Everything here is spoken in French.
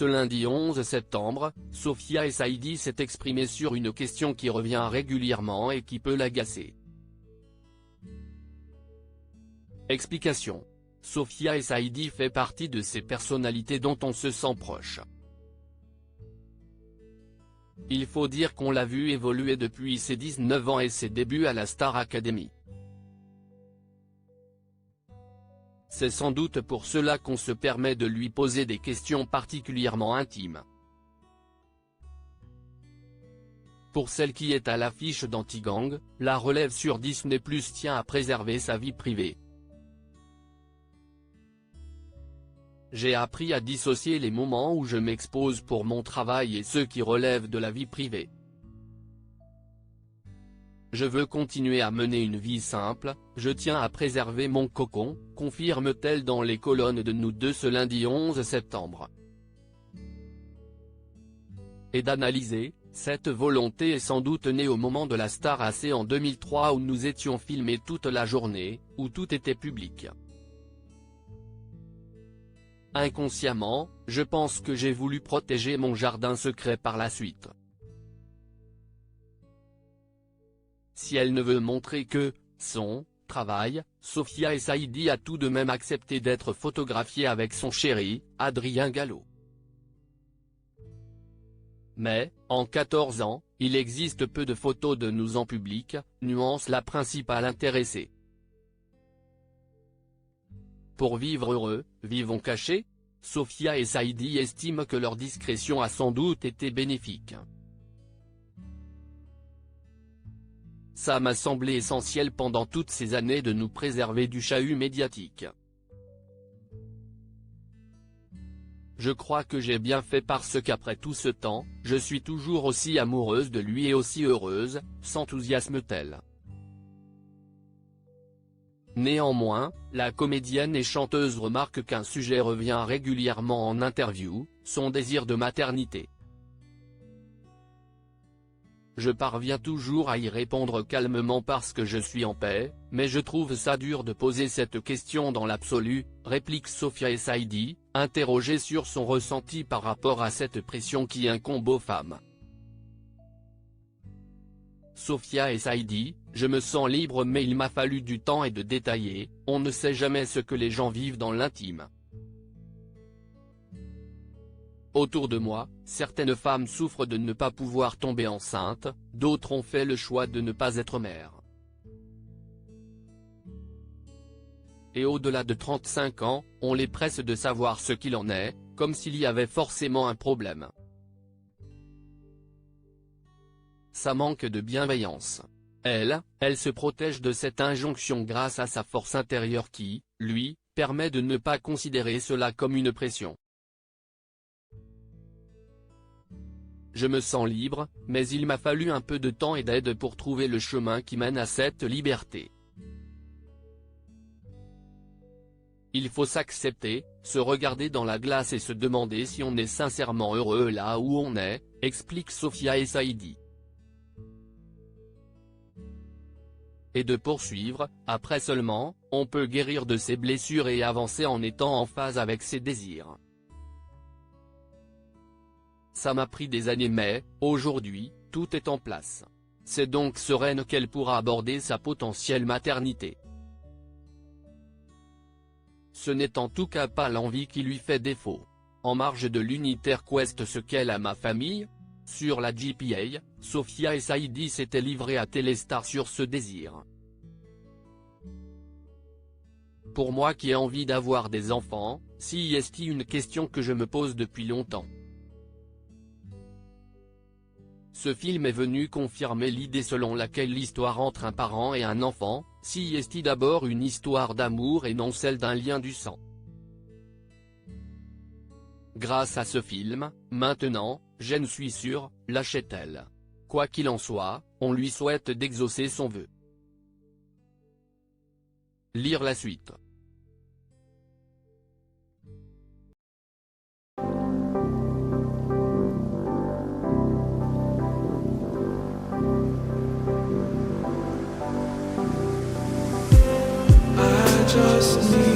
Ce lundi 11 septembre, Sophia Essaidi s'est exprimée sur une question qui revient régulièrement et qui peut l'agacer. Explication. Sophia Essaidi fait partie de ces personnalités dont on se sent proche. Il faut dire qu'on l'a vue évoluer depuis ses 19 ans et ses débuts à la Star Academy. C'est sans doute pour cela qu'on se permet de lui poser des questions particulièrement intimes. Pour celle qui est à l'affiche d'Anti-Gang, la relève sur Disney+ tient à préserver sa vie privée. J'ai appris à dissocier les moments où je m'expose pour mon travail et ceux qui relèvent de la vie privée. Je veux continuer à mener une vie simple, je tiens à préserver mon cocon, confirme-t-elle dans les colonnes de Nous Deux ce lundi 11 septembre. Et d'analyser, cette volonté est sans doute née au moment de la Star AC en 2003 où nous étions filmés toute la journée, où tout était public. Inconsciemment, je pense que j'ai voulu protéger mon jardin secret par la suite. Si elle ne veut montrer que son travail, Sophia Essaidi a tout de même accepté d'être photographiée avec son chéri, Adrien Gallo. Mais, en 14 ans, il existe peu de photos de nous en public, nuance la principale intéressée. Pour vivre heureux, vivons cachés ? Sophia Essaidi estime que leur discrétion a sans doute été bénéfique. Ça m'a semblé essentiel pendant toutes ces années de nous préserver du chahut médiatique. Je crois que j'ai bien fait parce qu'après tout ce temps, je suis toujours aussi amoureuse de lui et aussi heureuse, s'enthousiasme-t-elle. Néanmoins, la comédienne et chanteuse remarque qu'un sujet revient régulièrement en interview, son désir de maternité. Je parviens toujours à y répondre calmement parce que je suis en paix, mais je trouve ça dur de poser cette question dans l'absolu, réplique Sophia Essaidi, interrogée sur son ressenti par rapport à cette pression qui incombe aux femmes. Sophia Essaidi, je me sens libre mais il m'a fallu du temps et de détailler, on ne sait jamais ce que les gens vivent dans l'intime. Autour de moi, certaines femmes souffrent de ne pas pouvoir tomber enceinte, d'autres ont fait le choix de ne pas être mères. Et au-delà de 35 ans, on les presse de savoir ce qu'il en est, comme s'il y avait forcément un problème. Ça manque de bienveillance. Elle se protège de cette injonction grâce à sa force intérieure qui, lui, permet de ne pas considérer cela comme une pression. Je me sens libre, mais il m'a fallu un peu de temps et d'aide pour trouver le chemin qui mène à cette liberté. Il faut s'accepter, se regarder dans la glace et se demander si on est sincèrement heureux là où on est, explique Sophia Essaidi. Et de poursuivre, après seulement, on peut guérir de ses blessures et avancer en étant en phase avec ses désirs. Ça m'a pris des années mais, aujourd'hui, tout est en place. C'est donc sereine qu'elle pourra aborder sa potentielle maternité. Ce n'est en tout cas pas l'envie qui lui fait défaut. En marge de l'unitaire Quest ce qu'elle a ma famille ? Sur la GPA, Sophia Essaidi s'était livrée à Téléstar sur ce désir. Pour moi qui ai envie d'avoir des enfants, si est une question que je me pose depuis longtemps. Ce film est venu confirmer l'idée selon laquelle l'histoire entre un parent et un enfant, si est d'abord une histoire d'amour et non celle d'un lien du sang. Grâce à ce film, maintenant, je ne suis sûr, lâchait-elle. Quoi qu'il en soit, on lui souhaite d'exaucer son vœu. Lire la suite. Just need